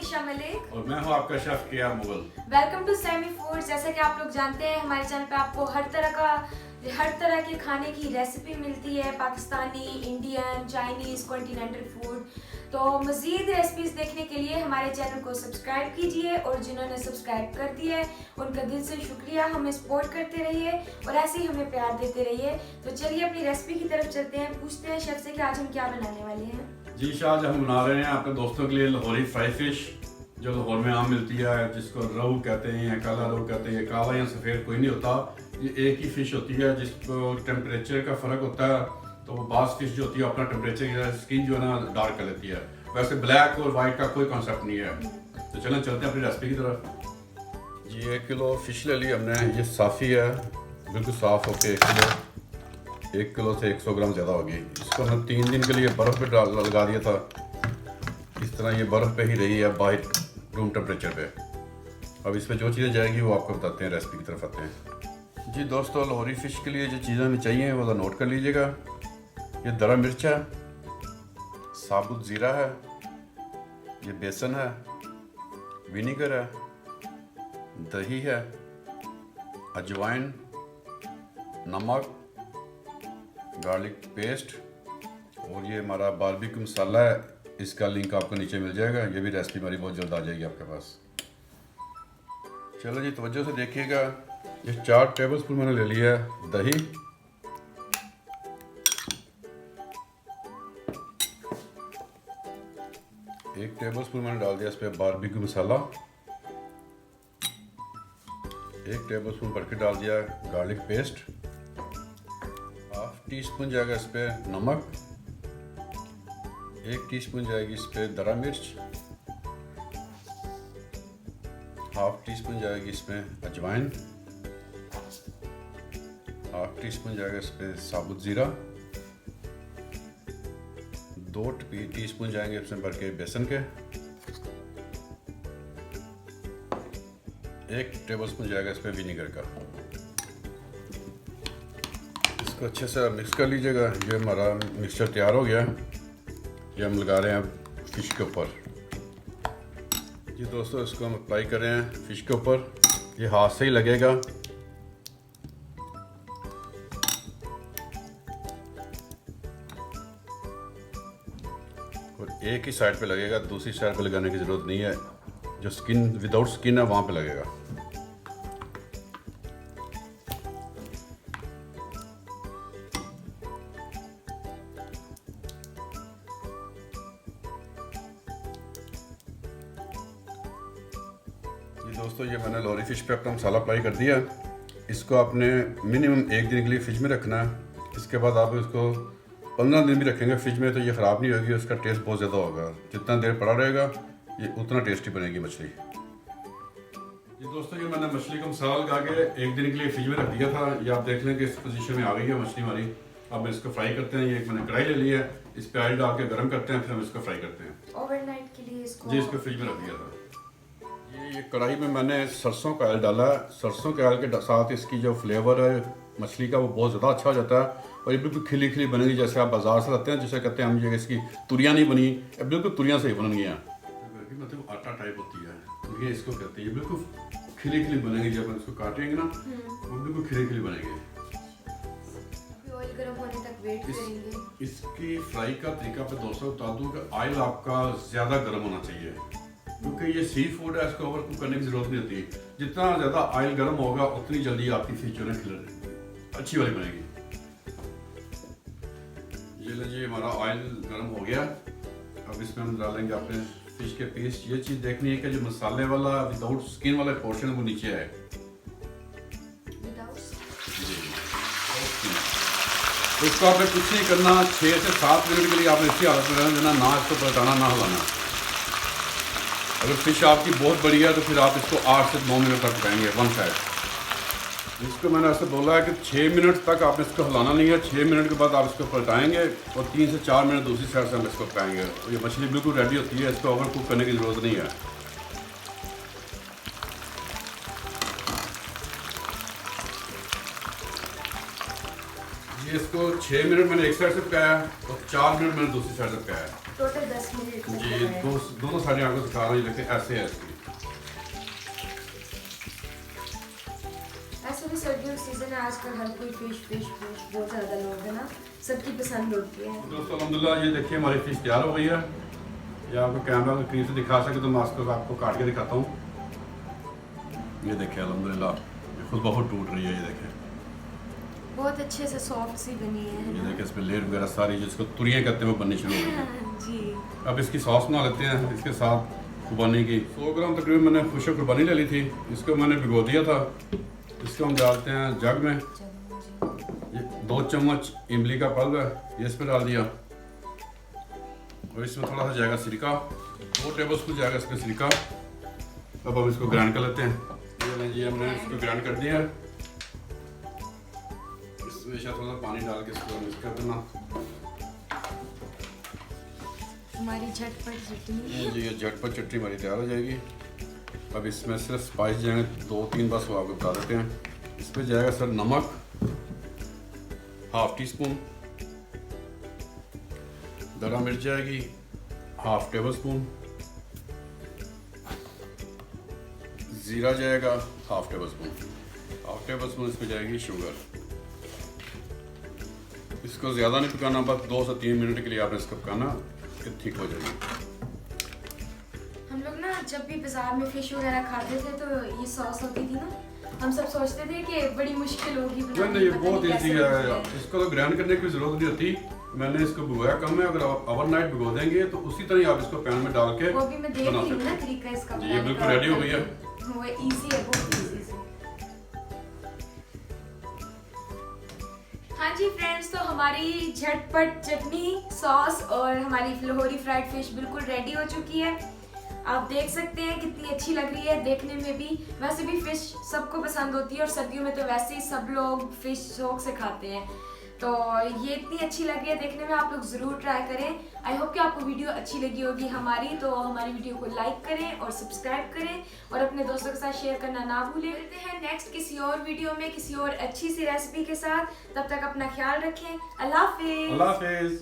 ईशा मलिक और मैं हूँ आपका chef KR Mughal. Welcome to Sammy food. जैसा कि आप लोग जानते हैं हमारे चैनल पे आपको हर तरह के खाने की रेसिपी मिलती है, Pakistani, Indian, Chinese, continental food. तो मज़ीद रेसिपीज देखने के लिए हमारे चैनल को सब्सक्राइब कीजिए और जिन्होंने सब्सक्राइब कर दिया है उनका दिल से शुक्रिया। हमें सपोर्ट करते रहिए और ऐसे ही हमें प्यार देते रहिए। तो चलिए अपनी रेसिपी की तरफ चलते हैं, पूछते हैं शेफ से कि आज हम क्या बनाने वाले हैं। जी शाह, आज हम बना रहे हैं अपने दोस्तों के लिए लाहौरी फ्राई फिश, जो लाहौर में आम मिलती है, जिसको रहू कहते हैं या काला रहू कहते हैं। काला या सफ़ेद कोई नहीं होता, ये एक ही फ़िश होती है जिसको टेम्परेचर का फ़र्क होता है। तो वो बास फिश जो होती है अपना टेम्परेचर स्किन जो है ना डार्क कर लेती है। वैसे ब्लैक और वाइट का कोई कॉन्सेप्ट नहीं है। तो चलें चलते हैं अपनी रेसिपी की तरफ। जी 1 किलो फ़िश ले ली हमने, ये साफ़ी है, बिल्कुल साफ़ होके 1 किलो से 100 ग्राम ज़्यादा होगी। इसको हमने 3 दिन के लिए बर्फ़ पे लगा दिया था। इस तरह ये बर्फ़ पे ही रही है बाहर रूम टेम्परेचर पे। अब इसमें जो चीज़ें जाएगी वो आपको बताते हैं, रेसिपी की तरफ आते हैं। जी दोस्तों, लाहौरी फ़िश के लिए जो चीज़ें हमें चाहिए वो नोट कर लीजिएगा। ये दरा मिर्च है, साबुत ज़ीरा है, ये बेसन है, विनीगर है, दही है, अजवाइन, नमक, गार्लिक पेस्ट और ये हमारा बारबेक्यू मसाला है। इसका लिंक आपको नीचे मिल जाएगा। ये भी रेसिपी हमारी बहुत जल्द आ जाएगी आपके पास। चलो जी तवज्जो से देखिएगा। ये 4 टेबलस्पून मैंने ले लिया है दही, एक टेबलस्पून मैंने डाल दिया इस पर बारबेक्यू मसाला, 1 टेबलस्पून भर के डाल दिया garlic paste, half tea spoon जाएगा इस पर नमक, 1 टीस्पून जाएगी इस पर दरा मिर्च, हाफ टी स्पून जाएगी इसमें अजवाइन, हाफ टी स्पून जाएगा इस पर साबुत ज़ीरा, 2 टीस्पून जाएंगे इसमें भर के बेसन के, 1 टेबलस्पून जाएगा इस पर विनीगर का। इसको अच्छे से मिक्स कर लीजिएगा। ये हमारा मिक्सचर तैयार हो गया। ये हम लगा रहे हैं फ़िश के ऊपर। जी दोस्तों, इसको हम अप्लाई कर रहे हैं फ़िश के ऊपर। ये हाथ से ही लगेगा। और एक ही साइड पे लगेगा, दूसरी साइड पे लगाने की ज़रूरत नहीं है। जो स्किन विदाउट स्किन है वहाँ पे लगेगा। दोस्तों, ये मैंने लाहौरी फ़िश पे अपना मसाला अप्लाई कर दिया। इसको आपने मिनिमम 1 दिन के लिए फ्रिज में रखना है। इसके बाद आप इसको 15 दिन भी रखेंगे फ्रिज में तो ये ख़राब नहीं होगी, उसका टेस्ट बहुत ज़्यादा होगा। जितना देर पड़ा रहेगा ये उतना टेस्टी बनेगी मछली। ये दोस्तों, ये मैंने मछली का मसाला लगा के 1 दिन के लिए फ्रिज में रख दिया था। ये आप देख लें कि इस पोजीशन में आ गई है मछली हमारी। अब हम इसको फ्राई करते हैं। ये एक मैंने कढ़ाई ले ली है, इस पर ऑयल डाल के गर्म करते हैं, फिर हम इसको फ्राई करते हैं। ओवरनाइट के लिए जी इसको फ्रिज में रख दिया था। ये कढ़ाई में मैंने सरसों का ऑयल डाला है। सरसों के ऑयल के साथ इसकी जो फ्लेवर है मछली का वो बहुत ज़्यादा अच्छा हो जाता है और ये बिल्कुल खिली खिली बनेगी, जैसे आप बाज़ार से लाते हैं, जिसे कहते हैं हम ये इसकी तुरियाँ नहीं बनी, बिल्कुल तुरियाँ से ही बन गई हैं। मतलब आटा टाइप होती है, तुरियाँ इसको कहते हैं। ये बिल्कुल खिली खिली बनेगी, जब हम इसको काटेंगे ना वो बिल्कुल खिली खिली बनेगी। ऑयल गर्म होने तक वेट करेंगे। इसकी फ्राई का तरीका पे दोस्तों बता दूँ कि ऑयल आपका ज़्यादा गर्म होना चाहिए, क्योंकि ये सी फूड है, इसको ओवर कुक करने की ज़रूरत नहीं होती। जितना ज़्यादा ऑयल गर्म होगा उतनी जल्दी आपकी फिश जो है खिल अच्छी वाली बनेगी। ये लीजिए हमारा ऑयल गर्म हो गया। अब इसमें हम डालेंगे अपने फिश के पीस। ये चीज़ देखनी है कि जो मसाले वाला विदाउट स्किन वाला पोर्शन वो नीचे है। तो इसको आपने कुछ नहीं करना, 6 से 7 मिनट के लिए आपने इसी हालत में रहना, ना इसको पलटाना ना हिलाना। अगर फिश आपकी बहुत बड़ी है तो फिर आप इसको 8 से 9 मिनट तक पकाएंगे वन साइड। इसको मैंने ऐसे बोला है कि 6 मिनट तक आपने इसको हिलाना नहीं है। 6 मिनट के बाद आप इसको पलटाएंगे और 3 से 4 मिनट दूसरी साइड से हम इसको पकाएंगे। तो ये मछली बिल्कुल रेडी होती है, इसको ओवर कुक करने की ज़रूरत नहीं है। ये इसको 6 मिनट मैंने एक साइड से पकाया और 4 मिनट मैंने दूसरी साइड से पकाया। Total 10 minute. जी दोनों साइडें आपको दिखा रहा हूँ, ये देखिए ऐसे है इसकी। ऐसे भी सर्दियों का सीजन है, आजकल हर कोई फिश बहुत ज़्यादा लोग है ना, सबकी पसंद होती है। दोस्तों अल्हम्दुलिल्लाह ये देखिए हमारी फिश तैयार हो गई है। ये आपको कैमरा के करीब से दिखा सके तो मैं आपको काट के दिखाता हूँ। ये देखिए अल्हम्दुलिल्लाह ये खुद बहुत टूट रही है, ये देखिए बहुत अच्छे से सॉफ्ट सी बनी है ये देखिए इसमें लेयर वगैरह सारी जिसको तुरियाँ कहते हैं वो बननी शुरू हो गई। जी। अब इसकी सॉस बना लेते हैं इसके साथ कुर्बानी की। 100 ग्राम तकरीबन मैंने खुश कुर्बानी ले ली थी, इसको मैंने भिगो दिया था। इसको हम डालते हैं जग में। ये 2 चम्मच इमली का पल्प है, ये इसमें डाल दिया और इसमें थोड़ा सा जाएगा सिरका, 2 टेबल स्पून जाएगा इसमें सिरका। अब हम इसको ग्राइंड कर लेते हैं। ये हमने इसको ग्राइंड कर दिया है। इसमें शायद थोड़ा सा पानी डाल के इसको मिक्स कर देना। हमारी झटपट चटनी जी ये झटपट चटनी हमारी तैयार हो जाएगी। अब इसमें सिर्फ स्पाइस जाएंगे 2-3 बस वो आपको बता देते हैं। इसमें जाएगा सर नमक 1/2 टीस्पून, दरा मिर्च जाएगी 1/2 टेबल स्पून, ज़ीरा जाएगा 1/2 टेबल स्पून, 1/2 टेबल स्पून इसमें जाएगी शुगर। इसको ज़्यादा नहीं पकाना, बस 2 से 3 मिनट के लिए आपने इसको पकाना कि ठीक हो जाएगी। हम लोग ना जब भी बाजार में फिश वगैरह खाते थे तो ये सॉस होती थी ना, हम सब सोचते थे कि बड़ी मुश्किल होगी बनानी, नहीं ये पता बहुत नहीं ईजी कैसे है, बनती है। इसको तो ग्राइंड करने की जरूरत नहीं होती। मैंने इसको भिगोया कम है, अगर आप ओवरनाइट भिगो देंगे तो उसी तरह आप इसको पैन में डाल के वो भी मैं देख बना रही हूँ सकते ना हैं। तरीका इसका जी, ये बनाने बिल्कुल का। रेडी हो गई है। वो इजी है, बहुत इजी है। हाँ जी फ्रेंड्स, तो हमारी झटपट चटनी सॉस और हमारी लाहौरी फ्राइड फिश बिल्कुल रेडी हो चुकी है। आप देख सकते हैं कितनी अच्छी लग रही है देखने में भी। वैसे भी फिश सबको पसंद होती है और सर्दियों में तो वैसे ही सब लोग फिश शौक से खाते हैं, तो ये इतनी अच्छी लग रही है देखने में। आप लोग ज़रूर ट्राई करें। आई होप कि आपको वीडियो अच्छी लगी होगी हमारी, तो हमारी वीडियो को लाइक करें और सब्सक्राइब करें और अपने दोस्तों के साथ शेयर करना ना भूलें। मिलते हैं नेक्स्ट किसी और वीडियो में किसी और अच्छी सी रेसिपी के साथ। तब तक अपना ख्याल रखें। अल्लाह हाफिज़। अल्लाह हाफिज़।